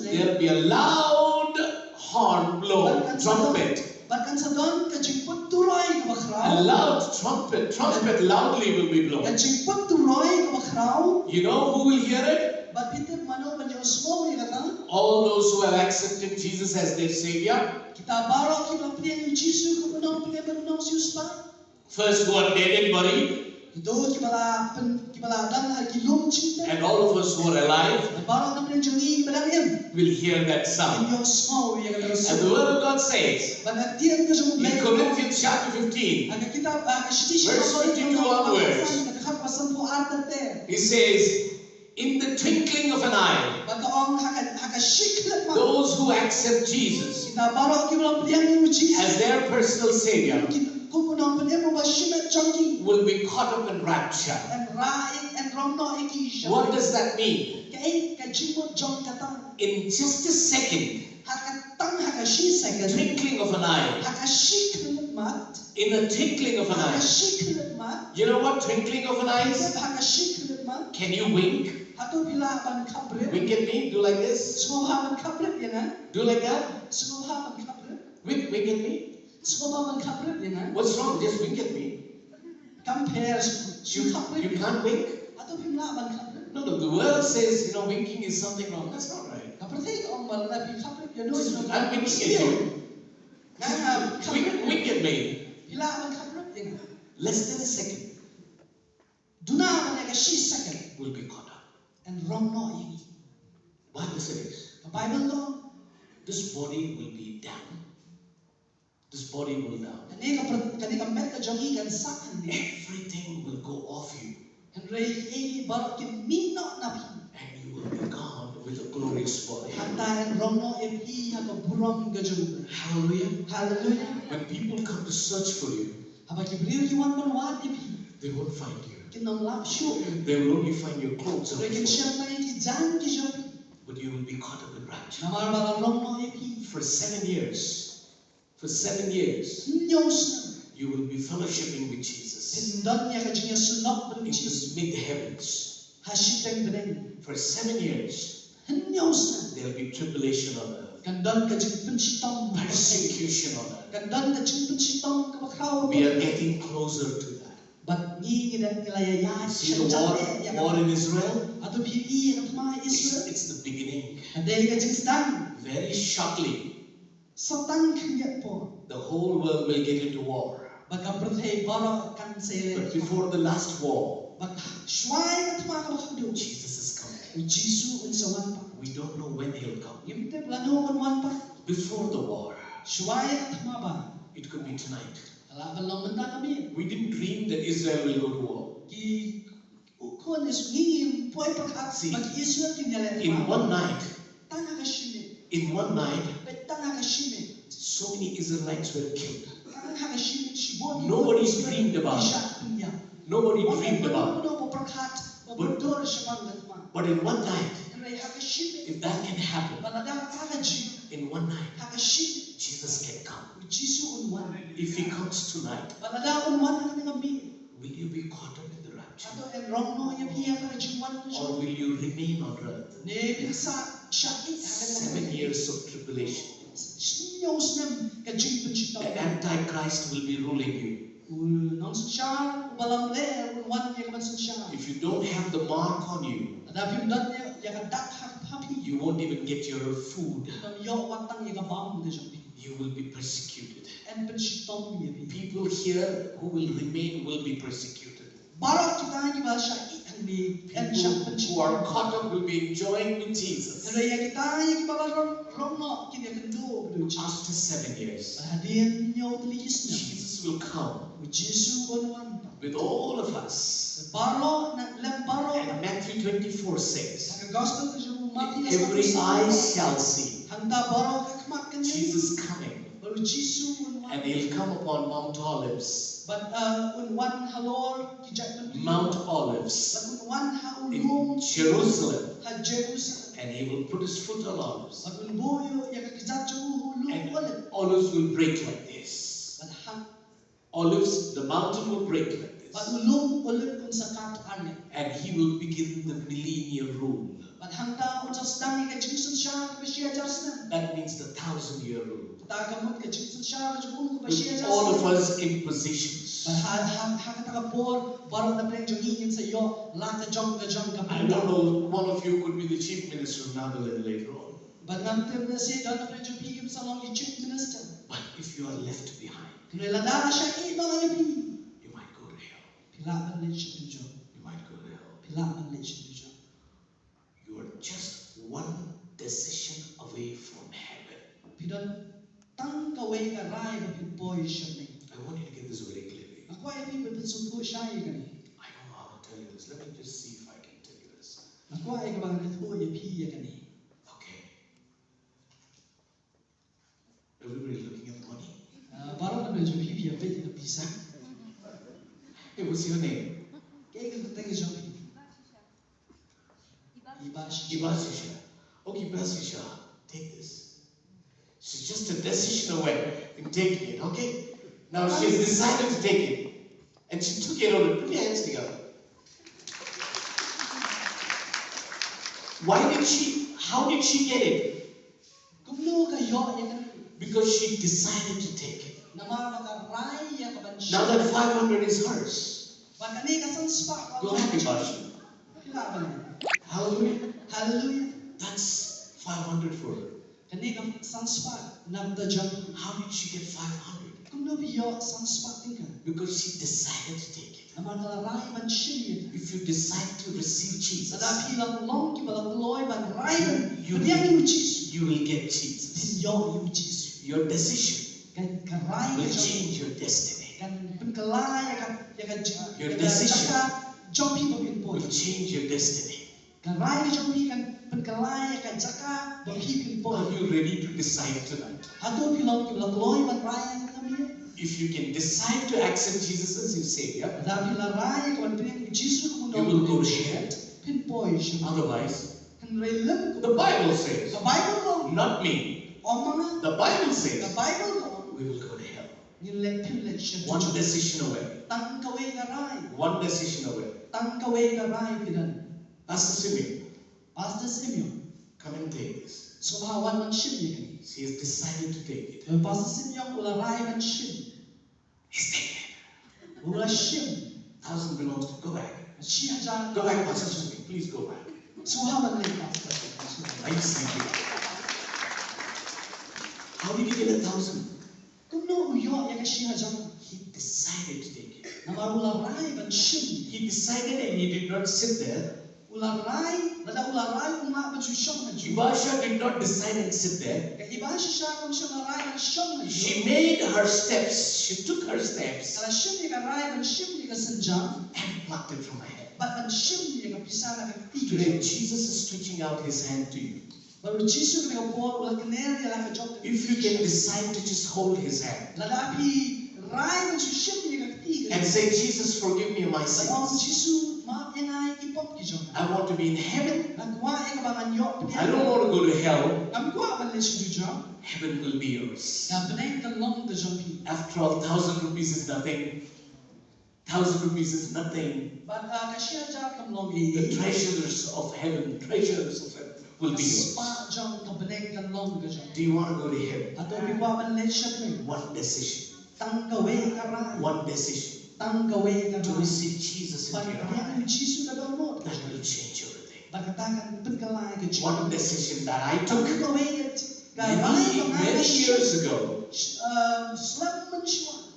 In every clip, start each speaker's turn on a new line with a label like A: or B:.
A: there will be a loud horn blown, trumpet. A loud trumpet loudly will be blown. You know who will hear it? All those who have accepted Jesus as their Savior. First who are dead and buried. And all of us who are alive will hear that sound. And the Word of God says in Corinthians chapter 15, verse 52 onwards, he says, in the twinkling of an eye, those who accept Jesus as their personal Savior will be caught up in rapture. What does that mean? In just a second, twinkling of an eye, in a twinkling of an eye. You know what twinkling of an eye is? Can you wink? Wink at me, do like this. Do like that. Wink at me. What's wrong? Just wink at me. You can't wink? No, the word says, you know, winking is something wrong. That's not right. I'm winking at you. Wink at me. Less than a second. Will be caught up. Bible says, this body will be down. This body will down. Everything will go off you. And you will be gone with a glorious body. Hallelujah. Hallelujah. When people come to search for you, they won't find you. They will only find your clothes. But you will be caught up in rapture. For 7 years. For 7 years, you will be fellowshipping with Jesus in the mid-heavens. For 7 years, there will be tribulation on earth, persecution on earth. We are getting closer to that. See the war in Israel? It's the beginning. Very shortly, the whole world will get into war. But before the last war, Jesus is coming. We don't know when he'll come. Before the war, it could be tonight. We didn't dream that Israel will go to war. See, in one night, so many Israelites were killed. Nobody dreamed about it. Nobody dreamed about it. But in one night, if that can happen, in one night, Jesus can come. If he comes tonight, will you be caught up in the rapture? Or will you remain on earth? 7 years of tribulation. The Antichrist will be ruling you. If you don't have the mark on you, you won't even get your food. You will be persecuted. People here who will remain will be persecuted. People who are caught up will be enjoying with Jesus. After 7 years, Jesus will come with all of us. And Matthew 24 says, every eye shall see Jesus coming, and he'll come upon Mount Olives. Mount Olives in Jerusalem, and he will put his foot on olives, and olives will break like this. Olives, the mountain will break like this, and he will begin the millennial rule. That means the 1,000-year rule. With all of us in positions. I don't know, one of you could be the chief minister of Nagaland later on. But if you are left behind, you might go to hell. You might go to hell. You are just one decision away from heaven. I want you to get this very clearly. I don't know how to tell you this. Let me just see if I can tell you this. Okay. Everybody looking at the money? Hey, what's your name? Ibasisha. Okay, Ibasisha, take this. She's just a decision away in taking it, okay? Now she's decided to take it. And she took it over. Put your hands together. How did she get it? Because she decided to take it. Now that 500 is hers. Go ahead, Ibasha. Hallelujah. Hallelujah. That's 500 for her. How did she get 500? Because she decided to take it. If you decide to receive Jesus, you will get Jesus. Your decision will change your destiny. Your decision will change your destiny. Are you ready to decide tonight? If you can decide to accept Jesus as your Savior, you will go to heaven. Otherwise, the Bible says, not me, the Bible says, we will go to hell. One decision away. One decision away. Pastor Simeon, come and take this. She has decided to take it. He's taking it. 1,000 belongs to. Go back. Go back, Pastor Simeon. Please go back. I just thank you. How did you get 1,000? He decided to take it. He decided and he did not sit there. Ibasha did not decide and sit there. She made her steps. She took her steps and plucked it from her head. Today, Jesus is stretching out his hand to you. If you can decide to just hold his hand and say, Jesus, forgive me my sins. I want to be in heaven. I don't want to go to hell. Heaven will be yours. After all, 1,000 rupees is nothing. 1,000 rupees is nothing. The treasures of heaven will be yours. Do you want to go to heaven? One decision. One decision. To receive Jesus into your life. That will change everything. One decision that I took many years ago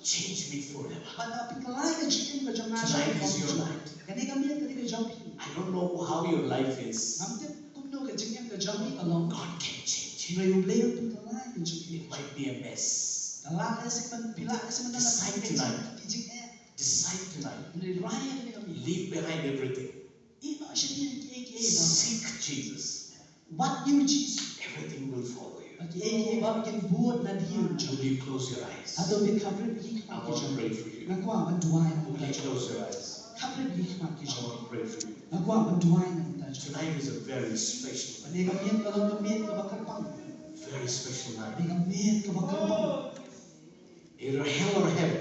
A: changed me forever. Tonight is your night. I don't know how your life is. God can change it. It might be a mess. Decide tonight. Decide tonight. Leave behind everything. Seek Jesus. Everything will follow you. Will you close your eyes? I want to pray for you. Will you close your eyes? I want to pray for you. Tonight is a very special night. Very special night. Either hell or heaven.